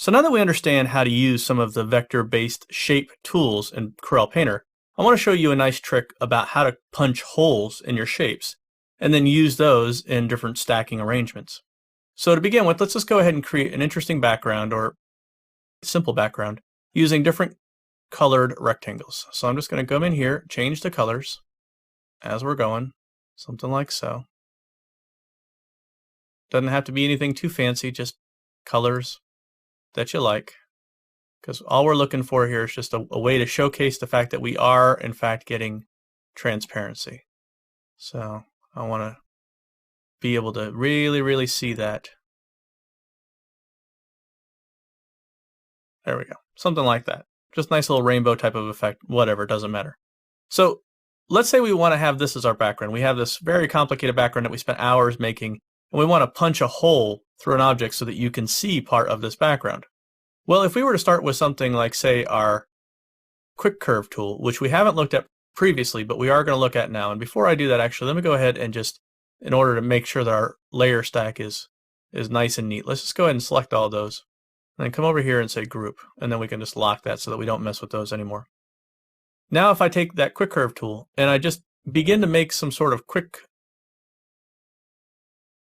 So now that we understand how to use some of the vector-based shape tools in Coreal Painter, I want to show you a nice trick about how to punch holes in your shapes and then use those in different stacking arrangements. So to begin with, let's just go ahead and create an interesting background or simple background using different colored rectangles. So I'm just going to come in here, change the colors as we're going, something like so. Doesn't have to be anything too fancy, just colors that you like, because all we're looking for here is just a way to showcase the fact that we are in fact getting transparency. So I want to be able to really see that. There we go, something like that. Just nice little rainbow type of effect, whatever, doesn't matter. So let's say we want to have this as our background. We have this very complicated background that we spent hours making, and we want to punch a hole through an object so that you can see part of this background. Well, if we were to start with something like, say, our quick curve tool, which we haven't looked at previously, but we are going to look at now. And before I do that, actually, let me go ahead and just, in order to make sure that our layer stack is nice and neat, let's just go ahead and select all those. And then come over here and say group, and then we can just lock that so that we don't mess with those anymore. Now if I take that quick curve tool and I just begin to make some sort of quick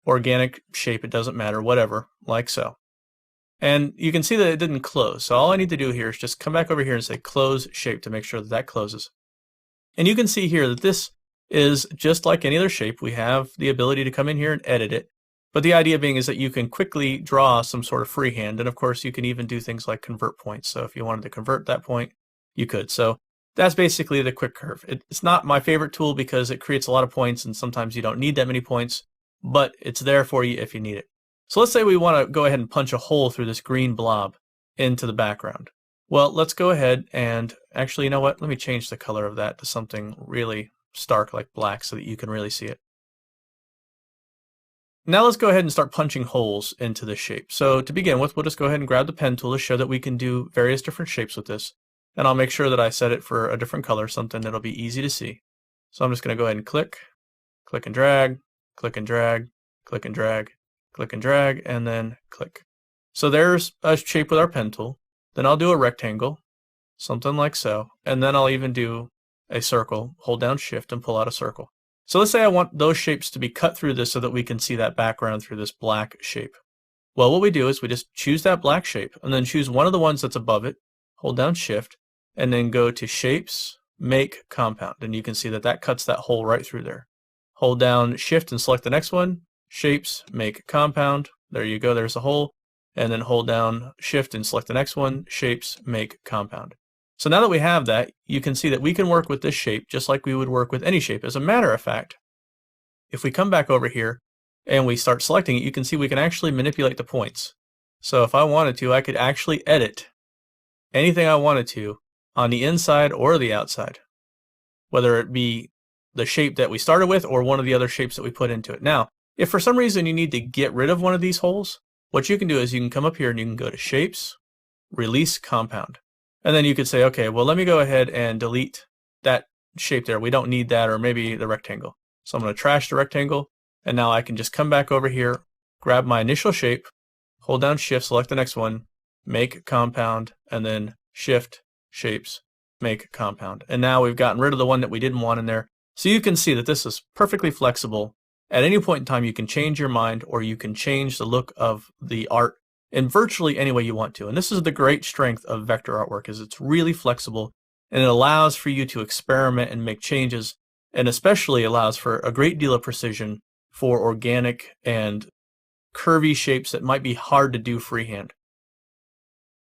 organic shape, it doesn't matter, whatever, like so. And you can see that it didn't close. So all I need to do here is just come back over here and say close shape to make sure that that closes. And you can see here that this is just like any other shape. We have the ability to come in here and edit it. But the idea being is that you can quickly draw some sort of freehand. And of course you can even do things like convert points. So if you wanted to convert that point, you could. So that's basically the quick curve. It's not my favorite tool because it creates a lot of points and sometimes you don't need that many points, but it's there for you if you need it. So let's say we want to go ahead and punch a hole through this green blob into the background. Well, let's go ahead and actually, you know what? Let me change the color of that to something really stark like black so that you can really see it. Now let's go ahead and start punching holes into this shape. So to begin with, we'll just go ahead and grab the pen tool to show that we can do various different shapes with this. And I'll make sure that I set it for a different color, something that'll be easy to see. So I'm just going to go ahead and click and drag, click and drag, click and drag, click and drag, and then click. So there's a shape with our pen tool. Then I'll do a rectangle, something like so, and then I'll even do a circle, hold down shift and pull out a circle. So let's say I want those shapes to be cut through this so that we can see that background through this black shape. Well, what we do is we just choose that black shape and then choose one of the ones that's above it, hold down shift, and then go to shapes, make compound. And you can see that that cuts that hole right through there. Hold down shift and select the next one, shapes, make compound. There you go, there's a hole. And then hold down shift and select the next one, shapes, make compound. So now that we have that, you can see that we can work with this shape just like we would work with any shape. As a matter of fact, if we come back over here and we start selecting it, you can see we can actually manipulate the points. So if I wanted to, I could actually edit anything I wanted to on the inside or the outside, whether it be the shape that we started with or one of the other shapes that we put into it. Now, if for some reason you need to get rid of one of these holes, what you can do is you can come up here and you can go to Shapes, Release Compound. And then you could say, okay, well, let me go ahead and delete that shape there. We don't need that, or maybe the rectangle. So I'm going to trash the rectangle, and now I can just come back over here, grab my initial shape, hold down Shift, select the next one, Make Compound, and then Shift, Shapes, Make Compound. And now we've gotten rid of the one that we didn't want in there. So you can see that this is perfectly flexible. At any point in time, you can change your mind or you can change the look of the art in virtually any way you want to. And this is the great strength of vector artwork, is it's really flexible and it allows for you to experiment and make changes, and especially allows for a great deal of precision for organic and curvy shapes that might be hard to do freehand.